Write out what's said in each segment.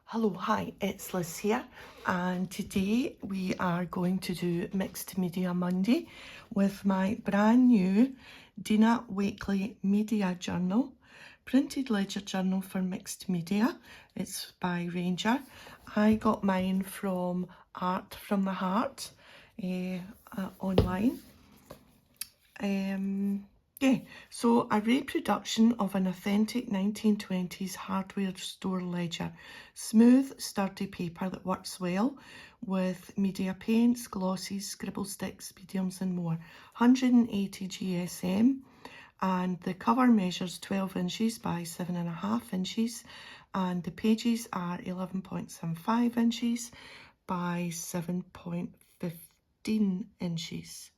Hello, hi, it's Liz here, and today we are going to do Mixed Media Monday with my brand new Dina Wakely Media Journal, printed ledger journal for mixed media. It's by Ranger. I got mine from Art from the Heart online. So a reproduction of an authentic 1920s hardware store ledger. Smooth, sturdy paper that works well with media paints, glosses, scribble sticks, mediums and more. 180 GSM, and the cover measures 12 inches by 7.5 inches, and the pages are 11.75 inches by 7.15 inches.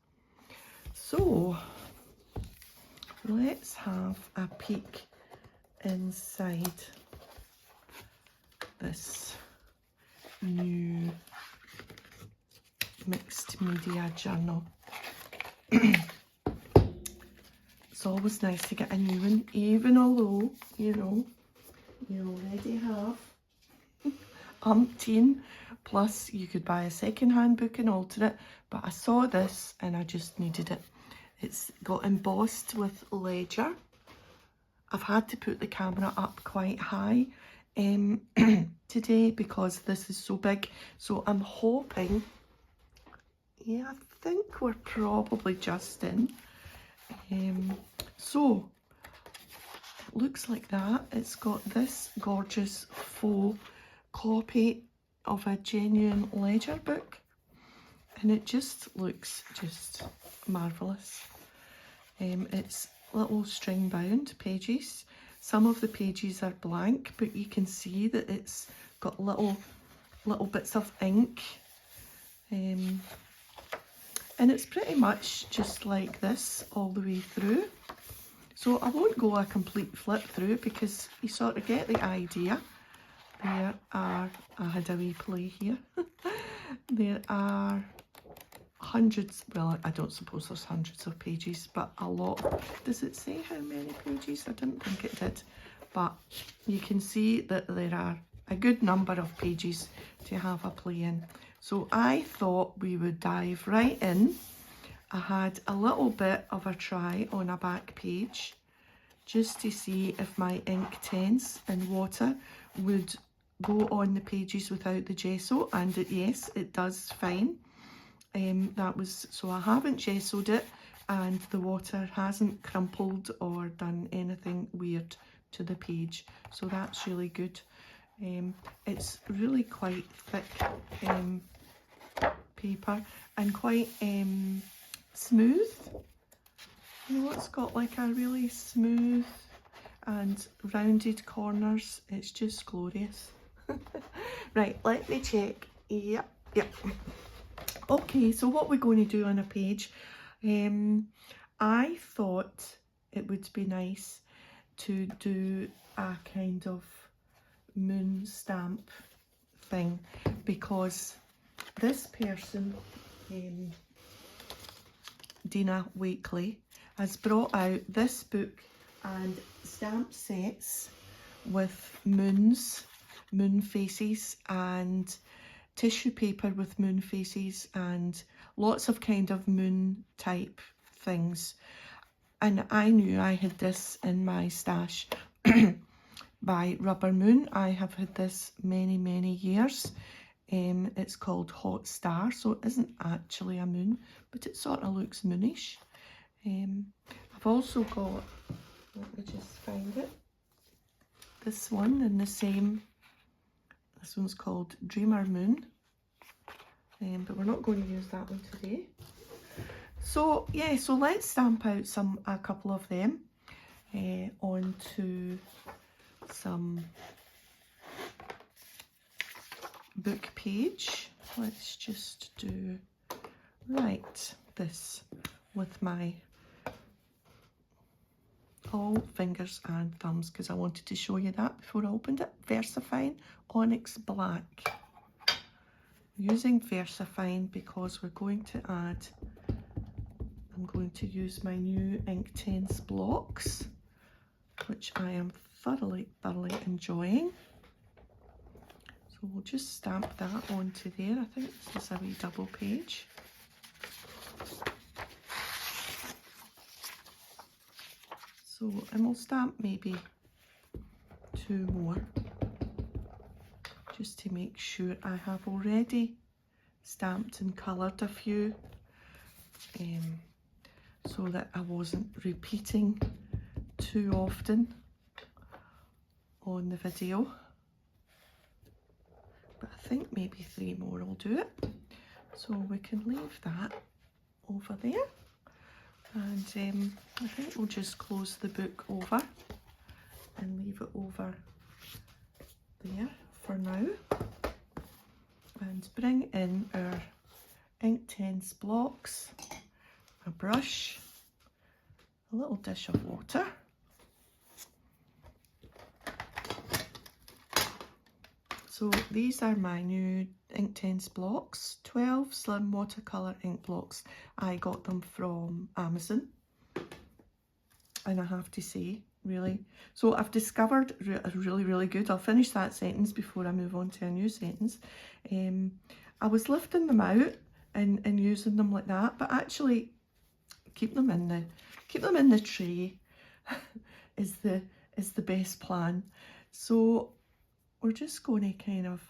So let's have a peek inside this new mixed media journal. It's always nice to get a new one, even although, you already have umpteen, plus you could buy a second-hand book and alter it, but I saw this and I just needed it. It's got embossed with ledger. I've had to put the camera up quite high today because this is so big, so I'm hoping, I think we're probably just in. So it looks like that. It's got this gorgeous faux copy of a genuine ledger book, and it just looks just marvellous. It's little string bound pages. Some of the pages are blank, but you can see that it's got little bits of ink, and it's pretty much just like this all the way through. So I won't go a complete flip through because you sort of get the idea. There are, I had a wee play here. There are hundreds, well, I don't suppose there's hundreds of pages, but a lot. Does it say how many pages? I didn't think it did, but you can see that there are a good number of pages to have a play in. So I thought we would dive right in. I had a little bit of a try on a back page just to see if my Inktense and water would go on the pages without the gesso, and yes, it does fine. So I haven't gessoed it, and the water hasn't crumpled or done anything weird to the page, so that's really good. It's really quite thick paper and quite smooth. It's got like a really smooth and rounded corners. It's just glorious. Right, let me check. Yep. Okay, so what we're going to do on a page, I thought it would be nice to do a kind of moon stamp thing, because this person, Dina Wakely, has brought out this book and stamp sets with moons, moon faces, and tissue paper with moon faces, and lots of kind of moon type things. And I knew I had this in my stash by Rubber Moon. I have had this many years. It's called Hot Star, so it isn't actually a moon, but it sort of looks moonish. I've also got, let me just find it, this one in the same. This one's called Dreamer Moon, but we're not going to use that one today. So yeah, so let's stamp out a couple of them onto some book page. Let's just do this with my all fingers and thumbs, because I wanted to show you that before I opened it. VersaFine Onyx Black. I'm using VersaFine because we're going to add, I'm going to use my new Inktense blocks, which I am thoroughly enjoying. So we'll just stamp that onto there. I think this is a wee double page. So, and we'll stamp maybe 2 more, just to make sure. I have already stamped and coloured a few, so that I wasn't repeating too often on the video. But I think maybe 3 more will do it. So we can leave that over there. And I think we'll just close the book over and leave it over there for now. And bring in our Inktense blocks, a brush, a little dish of water. So these are my new Inktense blocks, 12 slim watercolour ink blocks. I got them from Amazon, and I have to say, really, so I've discovered really good. I'll finish that sentence before I move on to a new sentence. I was lifting them out and using them like that, but actually keep them in the tray is the best plan. So we're just going to kind of,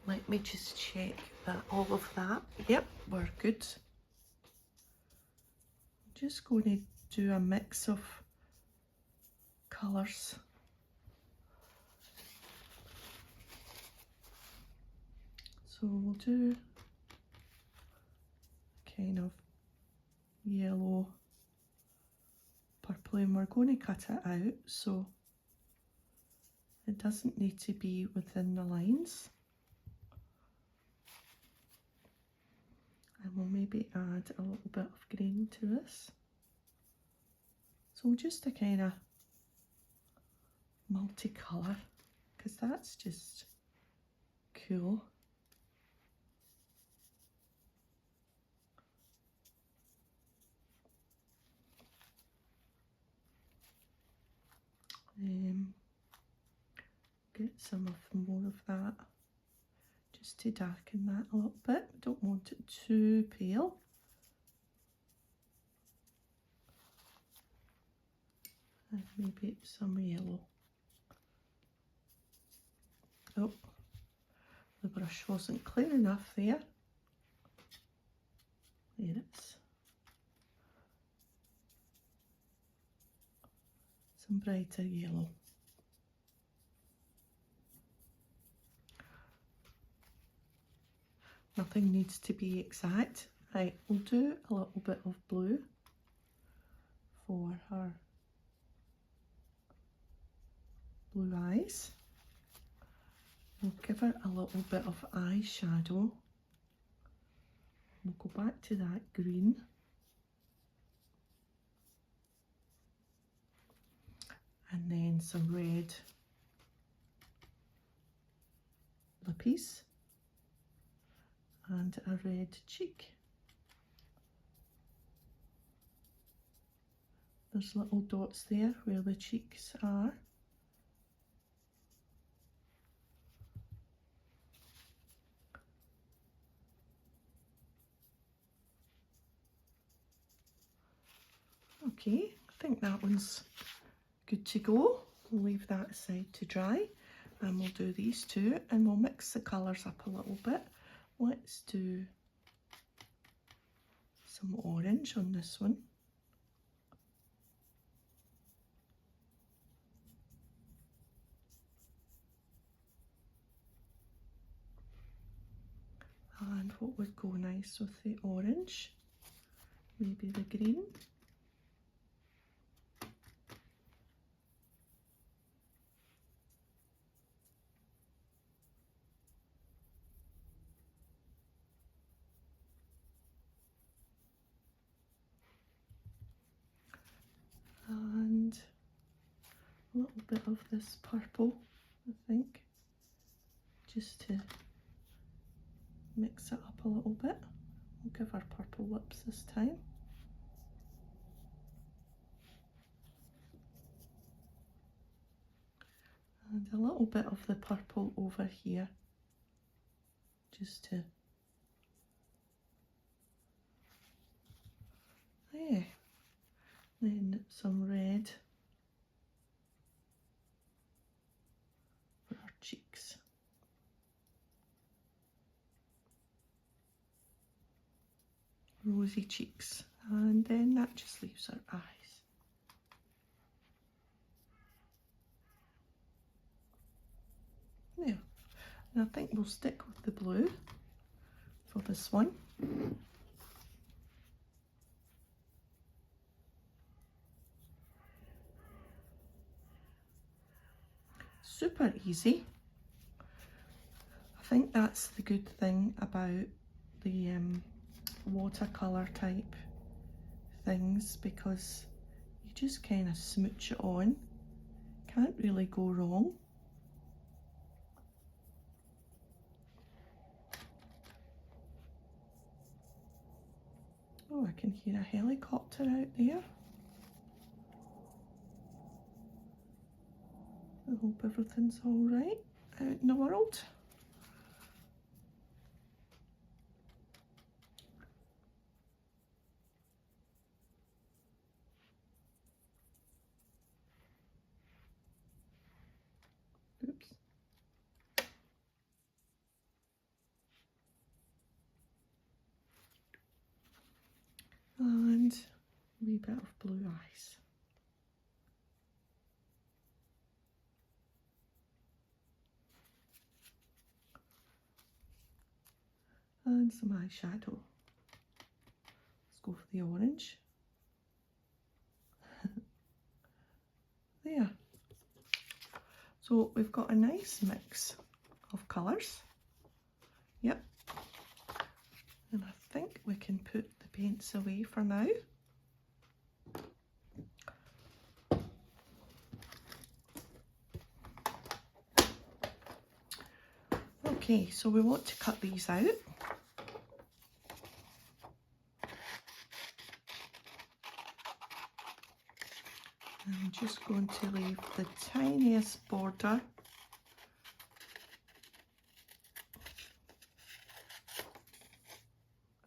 let me just check that all of that, yep, we're good. Just going to do a mix of colours. So we'll do kind of yellow, purple, and we're going to cut it out so it doesn't need to be within the lines. And we'll maybe add a little bit of green to this. So just a kind of multicolour, because that's just cool. Get some more of that, just to darken that a little bit. I don't want it too pale. And maybe some yellow. Oh, the brush wasn't clear enough there. There it is. Some brighter yellow. Nothing needs to be exact. Right, we'll do a little bit of blue for her blue eyes. We'll give her a little bit of eyeshadow. We'll go back to that green. And then some red lippies. And a red cheek. There's little dots there where the cheeks are. Okay, I think that one's good to go. We'll leave that aside to dry, and we'll do these two, and we'll mix the colours up a little bit. Let's do some orange on this one. And what would go nice with the orange? Maybe the green. And a little bit of this purple, I think, just to mix it up a little bit. We'll give her purple lips this time. And And a little bit of the purple over here, just to, yeah, then some red for our cheeks. Rosy cheeks, and then that just leaves our eyes. There, and I think we'll stick with the blue for this one. Super easy. I think that's the good thing about the watercolour type things, because you just kind of smooch it on. Can't really go wrong. Oh, I can hear a helicopter out there. I hope everything's all right out in the world. Oops. And a wee bit of blue eyes. And some eyeshadow. Let's go for the orange. There. So we've got a nice mix of colours. Yep. And I think we can put the paints away for now. Okay, so we want to cut these out. I'm just going to leave the tiniest border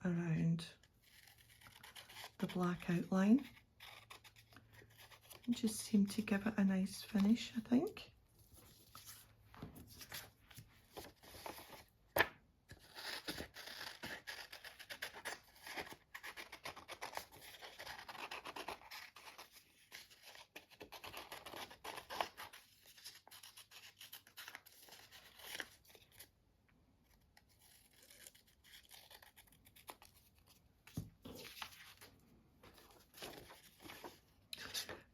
around the black outline. It just seemed to give it a nice finish, I think.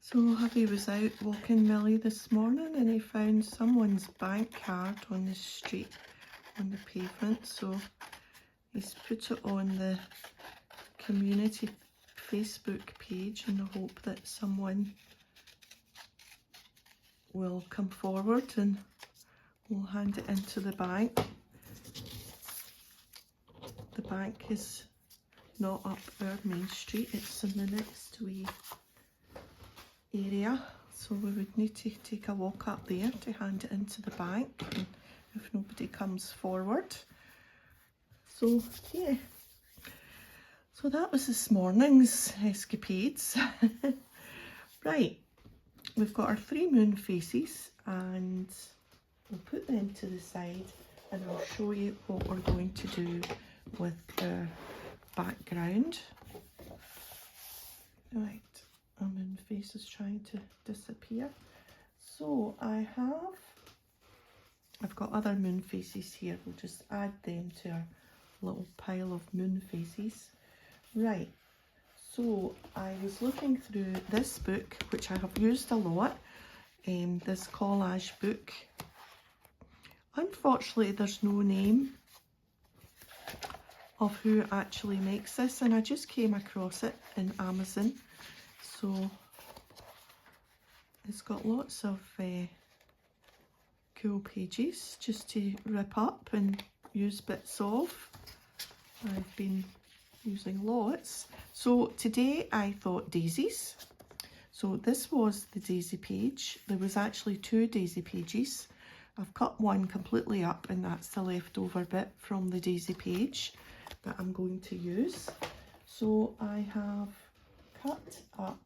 So hubby was out walking Millie this morning and he found someone's bank card on the street, on the pavement, so he's put it on the community Facebook page in the hope that someone will come forward and we'll hand it into the bank. The bank is not up our main street, it's in the next wee area, so we would need to take a walk up there to hand it into the bank, and if nobody comes forward. So yeah, so that was this morning's escapades. Right, we've got our 3 moon faces and we'll put them to the side and I'll show you what we're going to do with the background. Right, our moon face is trying to disappear. So I've got other moon faces here. We'll just add them to our little pile of moon faces. Right, so I was looking through this book, which I have used a lot, this collage book. Unfortunately, there's no name of who actually makes this, and I just came across it in Amazon. So it's got lots of cool pages just to rip up and use bits of. I've been using lots. So today I thought daisies. So this was the daisy page. There was actually 2 daisy pages. I've cut one completely up, and that's the leftover bit from the daisy page that I'm going to use. So I have cut up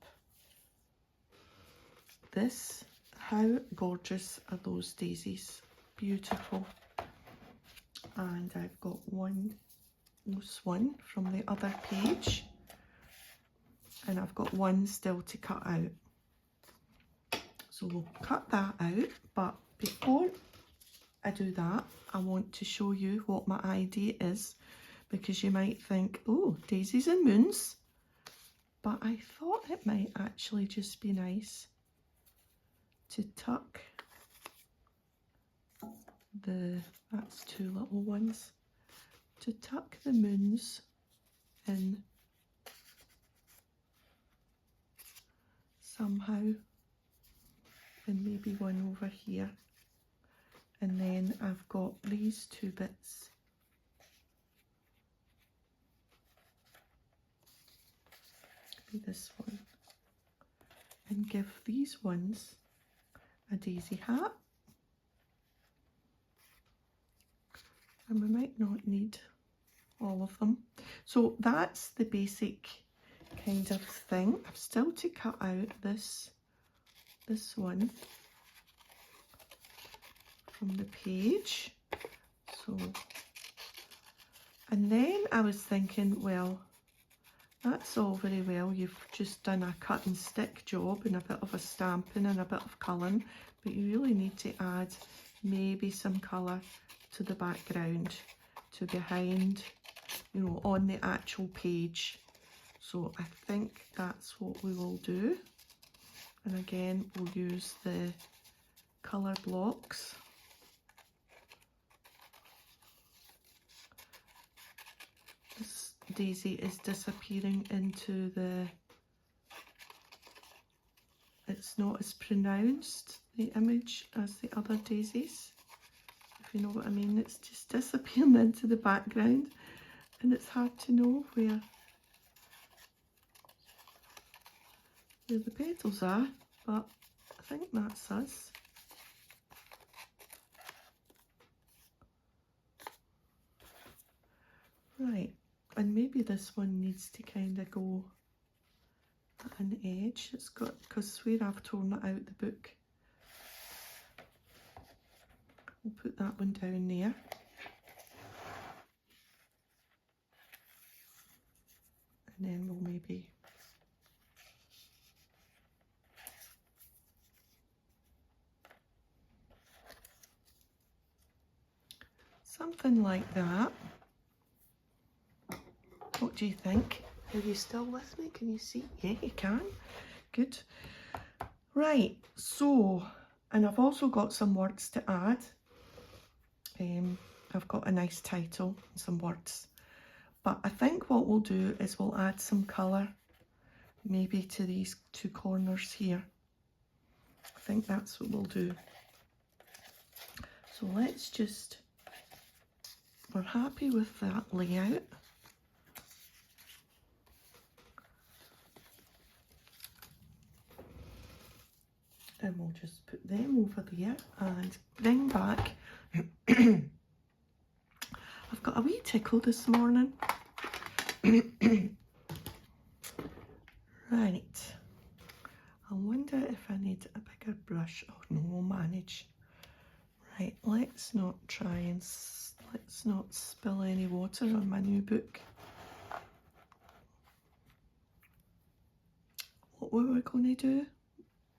this. How gorgeous are those daisies? Beautiful. And I've got this one from the other page, and I've got one still to cut out. So we'll cut that out, but before I do that, I want to show you what my idea is, because you might think, oh, daisies and moons, but I thought it might actually just be nice to tuck that's two little ones, to tuck the moons in somehow, and maybe one over here. And then I've got these two bits. Maybe this one. And give these ones a daisy hat. And we might not need all of them. So that's the basic kind of thing. I've still to cut out this one from the page. So, and then I was thinking, well, that's all very well, you've just done a cut and stick job and a bit of a stamping and a bit of colouring, but you really need to add maybe some colour to the background, to behind, you know, on the actual page. So I think that's what we will do. And again, we'll use the colour blocks. This daisy is disappearing into the, it's not as pronounced, the image, as the other daisies, if you know what I mean. It's just disappearing into the background, and it's hard to know where the petals are, but I think that's us. Right, and maybe this one needs to kind of go at an edge. It's got, because where I've torn it out the book, we'll put that one down there. And then we'll maybe something like that. What do you think? Are you still with me? Can you see? Yeah, you can. Good. Right, so, and I've also got some words to add. I've got a nice title and some words. But I think what we'll do is we'll add some colour maybe to these two corners here. I think that's what we'll do. So let's just, we're happy with that layout. And we'll just put them over there and bring back. I've got a wee tickle this morning. Right. I wonder if I need a bigger brush. Oh no, we'll manage. Right, let's not try and let's not spill any water on my new book. What were we going to do?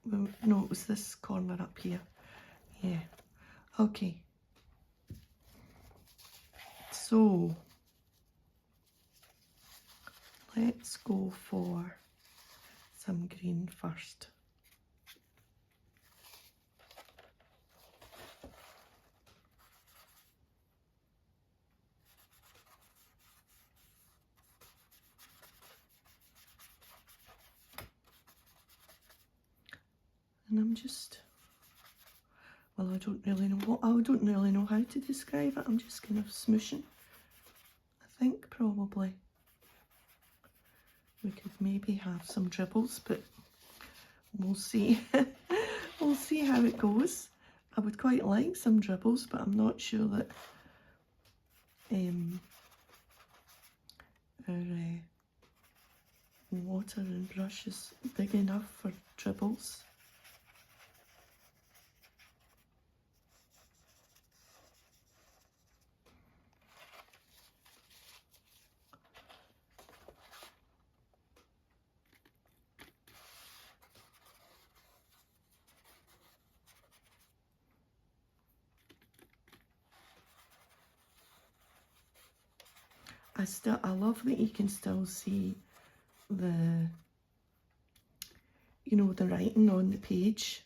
No, it was this corner up here. Yeah. Okay. So let's go for some green first. And I'm just, well, I don't really know how to describe it. I'm just kind of smooshing. I think probably we could maybe have some dribbles, but we'll see. We'll see how it goes. I would quite like some dribbles, but I'm not sure that our water and brush is big enough for dribbles. I love that you can still see the, you know, the writing on the page.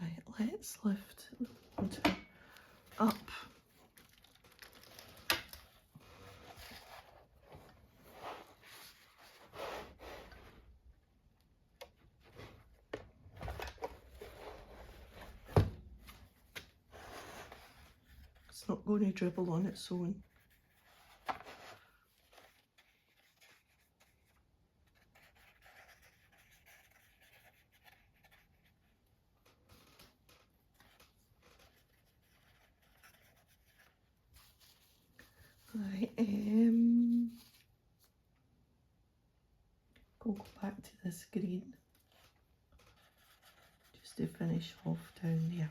Right, let's lift the water up. It's not going to dribble on its own. Right, go back to this green just to finish off down there.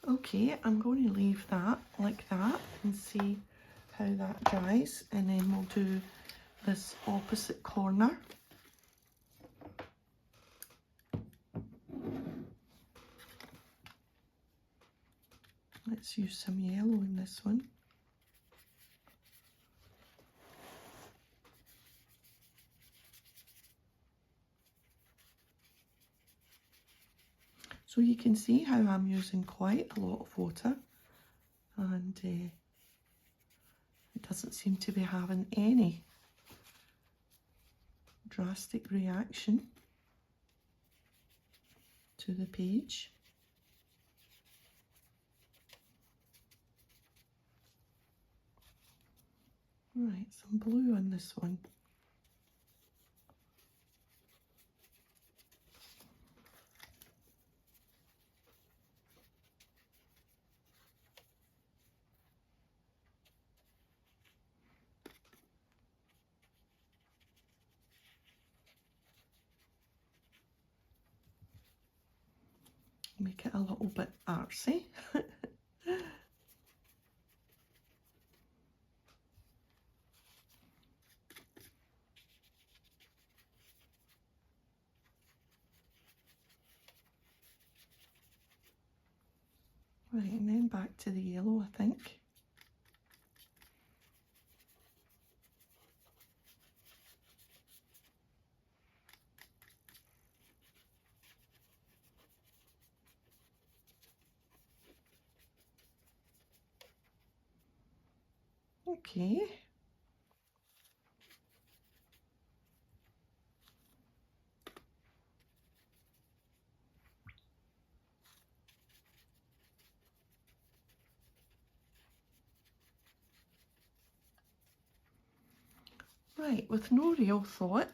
Okay, I'm going to leave that like that and see how that dries, and then we'll do this opposite corner. Let's use some yellow in this one. So you can see how I'm using quite a lot of water, and it doesn't seem to be having any drastic reaction to the page. Right, some blue on this one. Make it a little bit artsy. Right, and then back to the yellow, I think. Okay. Right, with no real thought,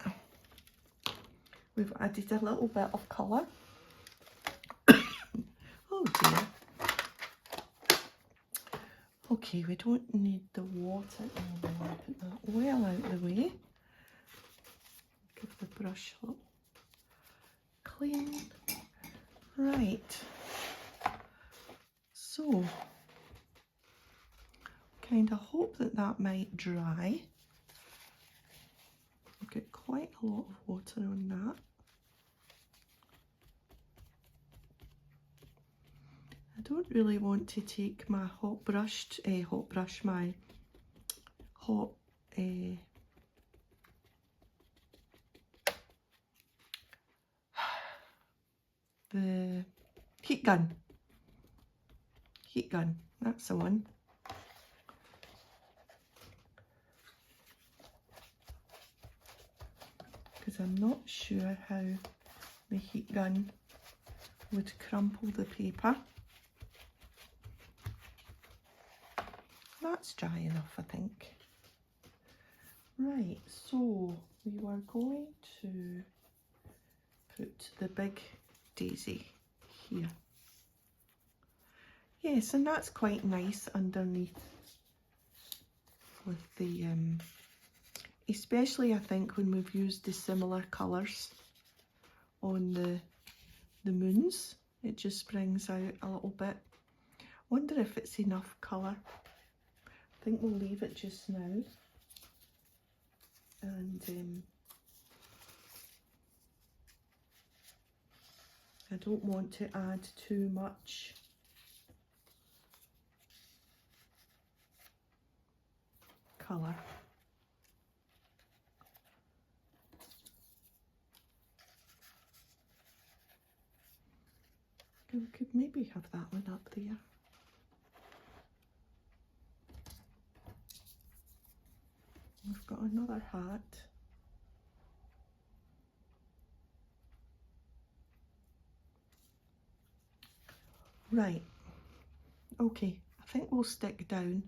we've added a little bit of colour. Oh dear. Okay, we don't need the water anymore. Put that well out of the way. Give the brush a little clean. Right. So, kind of hope that that might dry. I've got quite a lot of water on that. I don't really want to take my my hot the heat heat gun, that's the one. Because I'm not sure how the heat gun would crumple the paper. That's dry enough, I think. Right, so we were going to put the big daisy here. Yes, and that's quite nice underneath with the, especially I think when we've used the similar colours on the moons, it just brings out a little bit. Wonder if it's enough colour. I think we'll leave it just now. And I don't want to add too much colour. We could maybe have that one up there. We've got another hat. Right, okay, I think we'll stick down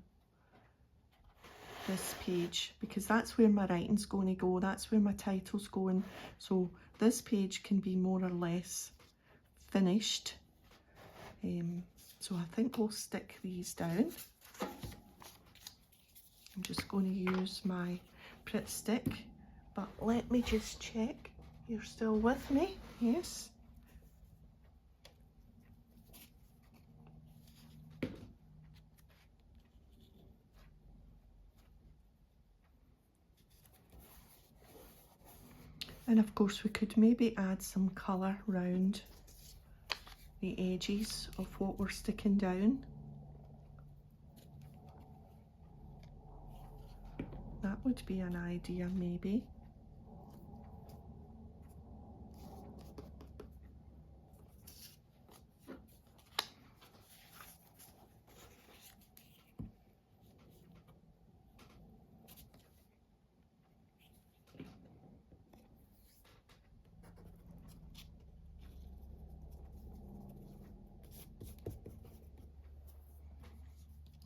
this page because that's where my writing's going to go, that's where my title's going. So this page can be more or less finished. So I think we'll stick these down. I'm just going to use my Pritt stick, but let me just check. You're still with me? Yes. And of course we could maybe add some colour round the edges of what we're sticking down. That would be an idea maybe.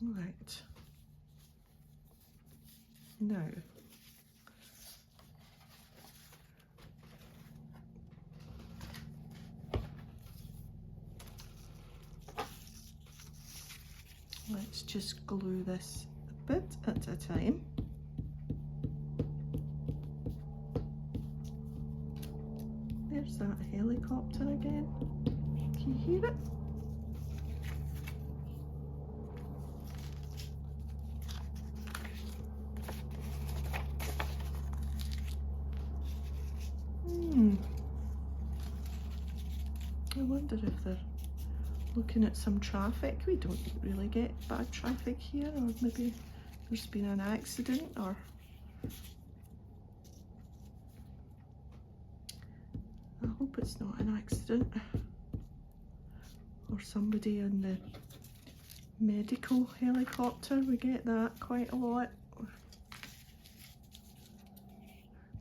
Right. Now, let's just glue this a bit at a time. There's that helicopter again. Can you hear it? I wonder if they're looking at some traffic. We don't really get bad traffic here, or maybe there's been an accident, or I hope it's not an accident, or somebody in the medical helicopter. We get that quite a lot.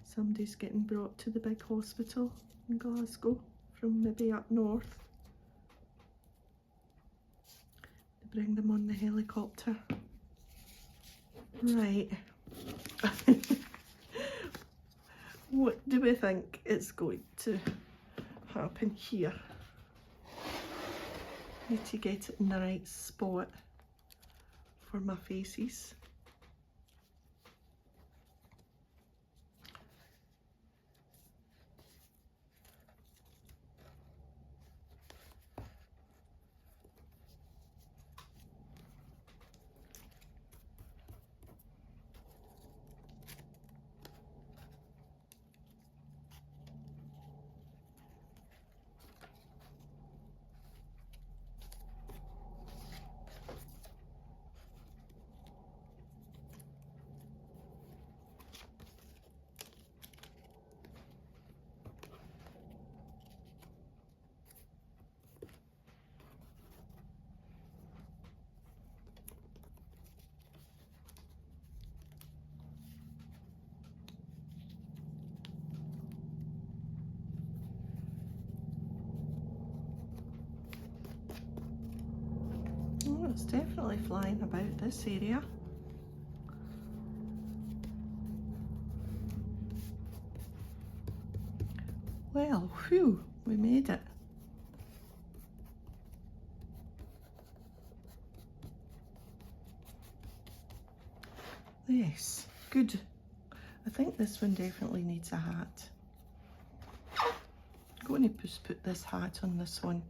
Somebody's getting brought to the big hospital in Glasgow from maybe up north. They bring them on the helicopter. Right. What do we think is going to happen here? Need to get it in the right spot for my faces. it's definitely flying about this area. Well, whew, we made it. Yes, good. I think this one definitely needs a hat. I'm going to just put this hat on this one.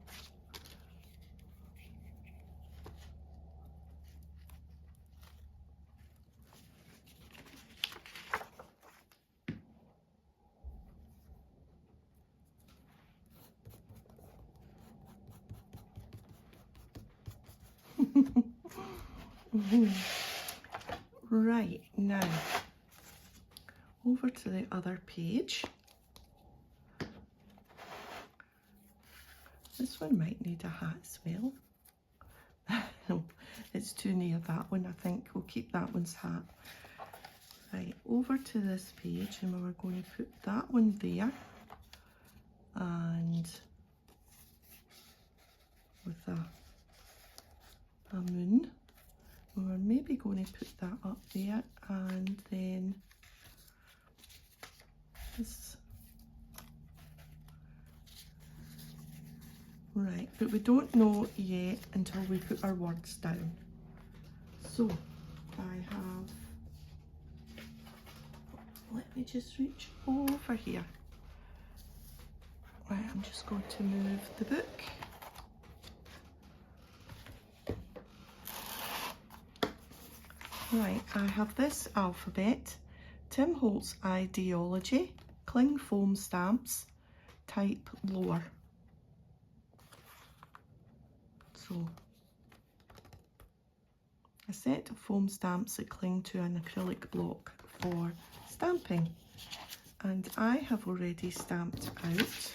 Right, now over to the other page. This one might need a hat as well. No, it's too near that one. I think we'll keep that one's hat. Right, over to this page, and we're going to put that one there, and with a moon. We're maybe going to put that up there, and then this. Right, but we don't know yet until we put our words down. So I have, let me just reach over here. Right, I'm just going to move the book. Right, I have this alphabet, Tim Holtz Ideology, cling foam stamps, type lower. So, a set of foam stamps that cling to an acrylic block for stamping. And I have already stamped out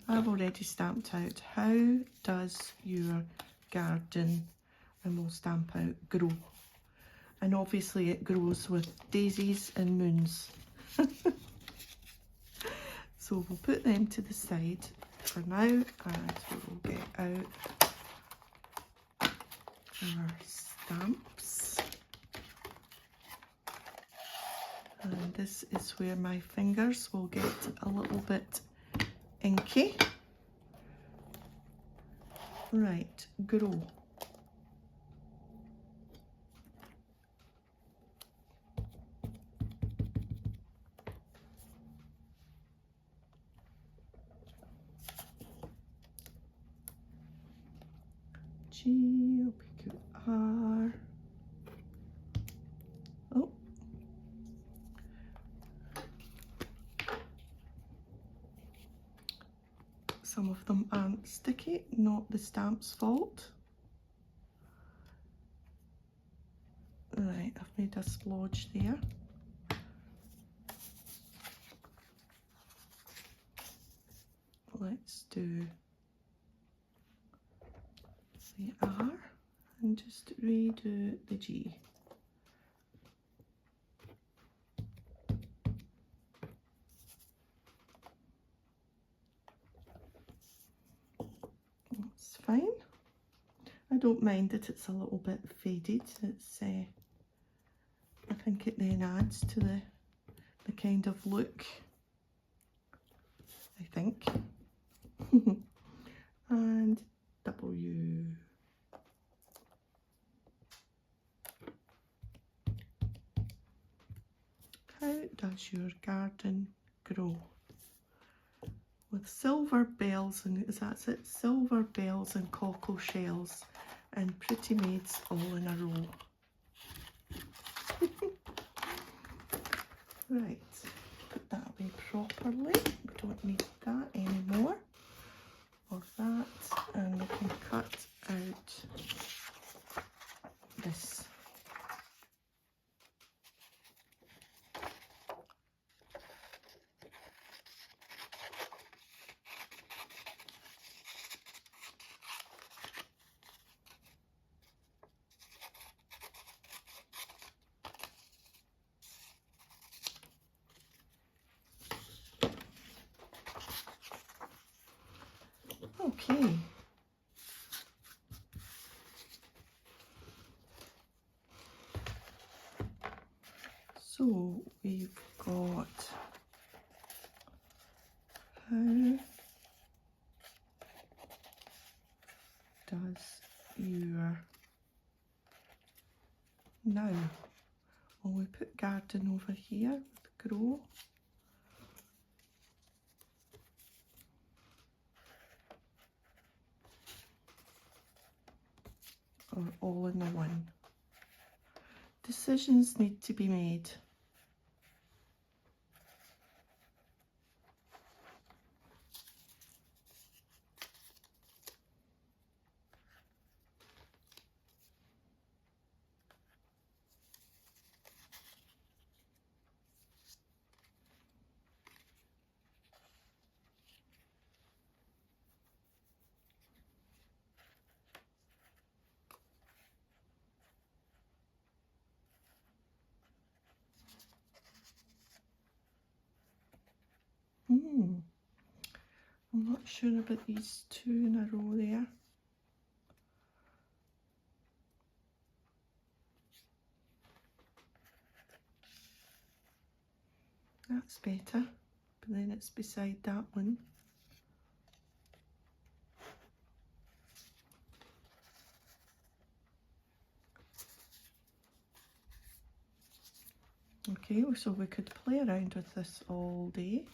I've already stamped out how does your garden, and we'll stamp out grow. And obviously it grows with daisies and moons. So we'll put them to the side for now, and we'll get out our stamps. And this is where my fingers will get a little bit inky. Right, grow. G, I'll pick out R. Oh. Some of them aren't sticky, not the stamp's fault. Right, I've made a splodge there. Let's do the R and just redo the G. That's fine. I don't mind that it's a little bit faded. It's I think it then adds to the kind of look, I think. And W. How does your garden grow? With silver bells and, is that it? Silver bells and cockle shells and pretty maids all in a row. Right, put that away properly. We don't need that anymore. Of that, and we can cut out this. Okay. So we've got how does your now, well, we put garden over here with grow. Or all in the one. Decisions need to be made. I'm not sure about these two in a row there. That's better, but then it's beside that one. Okay, so we could play around with this all day.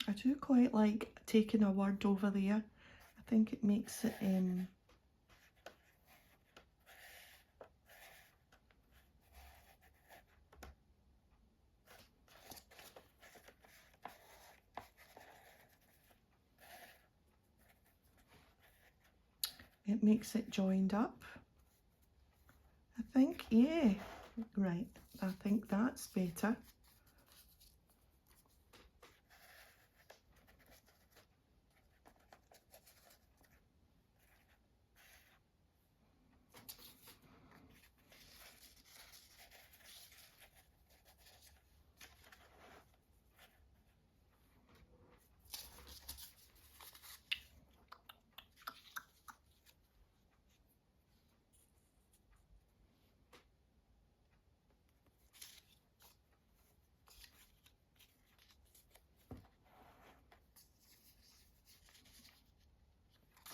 I do quite like taking a word over there. I think it makes it it makes it joined up. I think, yeah, right, I think that's better.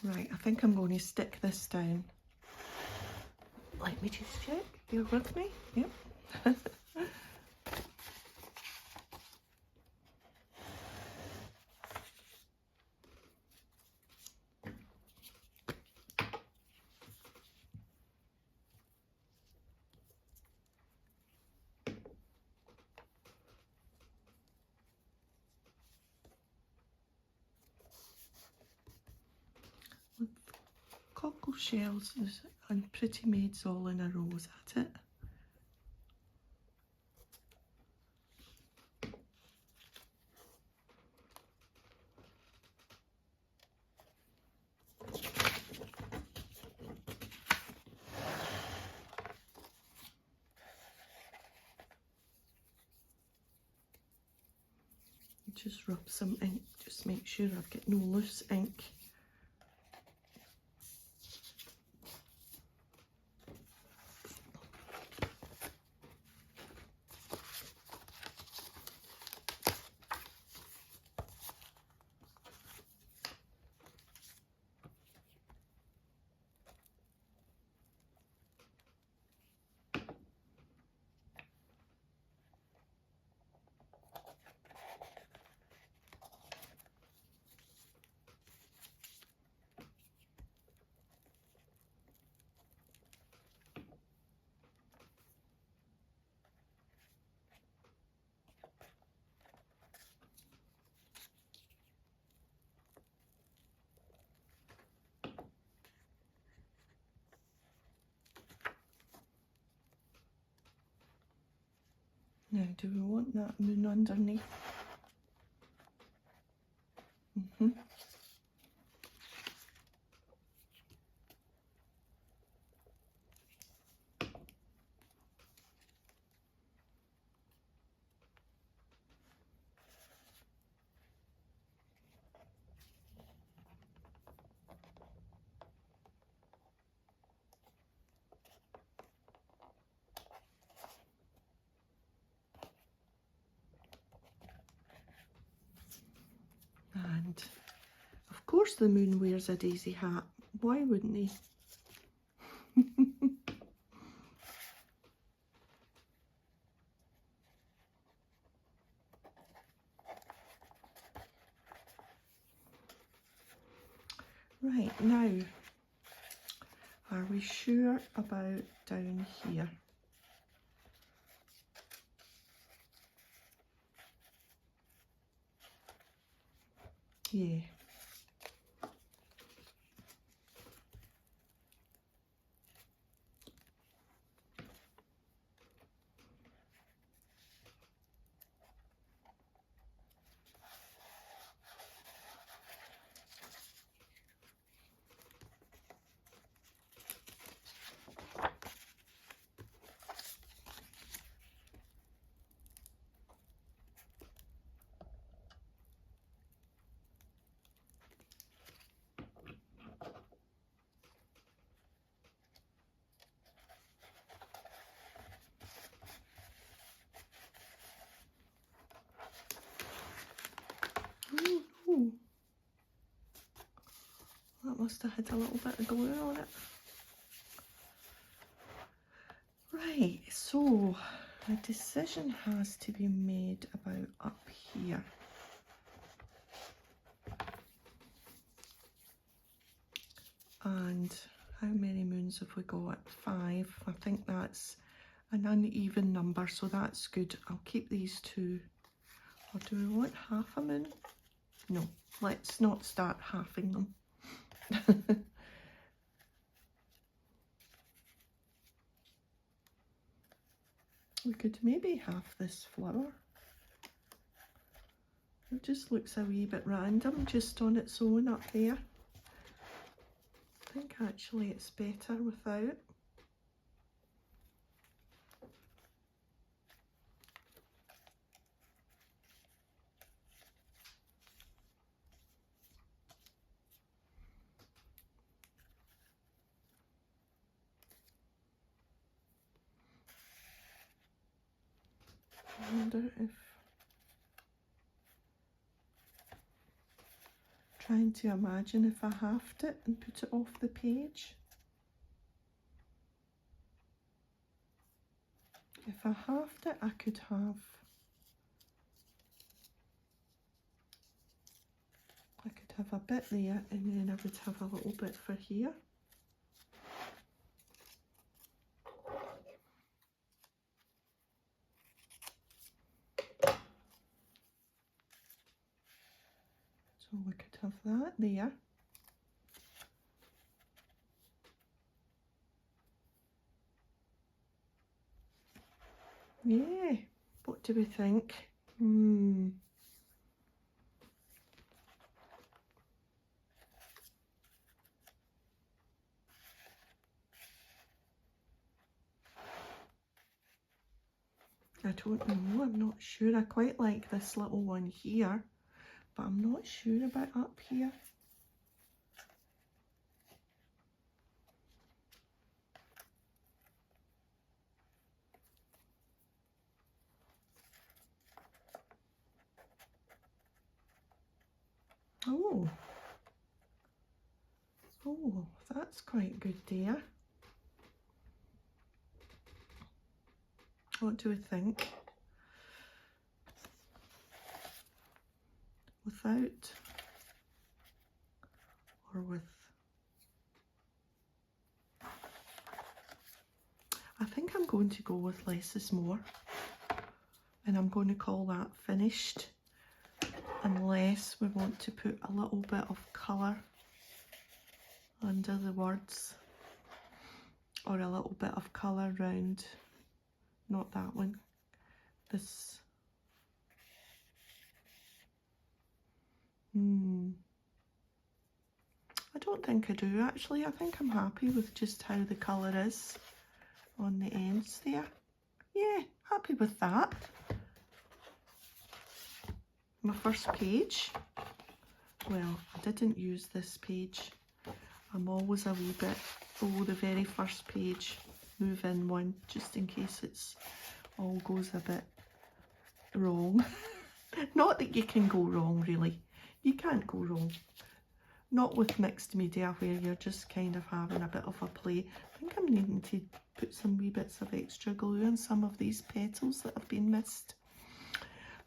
Right, I think I'm going to stick this down. Let me just check. You're with me? Yep. Cockle shells and pretty maids all in a row, is that it? Just rub some ink, just make sure I've got no loose ink. Now, do we want that moon underneath? And of course the moon wears a daisy hat. Why wouldn't he? Right, now, are we sure about down here? Yeah. Oh, no. That must have had a little bit of glue on it. Right, so a decision has to be made about up here. And how many moons have we got? 5. I think that's an uneven number, so that's good. I'll keep these 2. Or do we want half a moon? No, let's not start halving them. We could maybe half this flower. It just looks a wee bit random just on its own up there. I think actually it's better without. I wonder if, trying to imagine if I halved it and put it off the page. If I halved it, I could have, a bit there, and then I would have a little bit for here. So we could have that there. Yeah, what do we think? I don't know, I'm not sure. I quite like this little one here, but I'm not sure about up here. Oh, that's quite good there. What do we think? Without or with? I think I'm going to go with less is more, and I'm going to call that finished, unless we want to put a little bit of colour under the words, or a little bit of colour round, not that one, this. I don't think I do actually. I think I'm happy with just how the colour is on the ends there. Yeah, happy with that. My first page. Well, I didn't use this page. I'm always a wee bit, the very first page, move in one, just in case it's all goes a bit wrong. Not that you can go wrong, really. You can't go wrong. Not with mixed media where you're just kind of having a bit of a play. I think I'm needing to put some wee bits of extra glue on some of these petals that have been missed.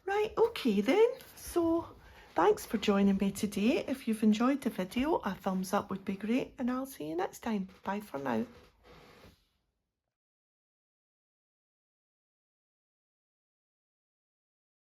Right, okay then. So thanks for joining me today. If you've enjoyed the video, a thumbs up would be great, and I'll see you next time. Bye for now.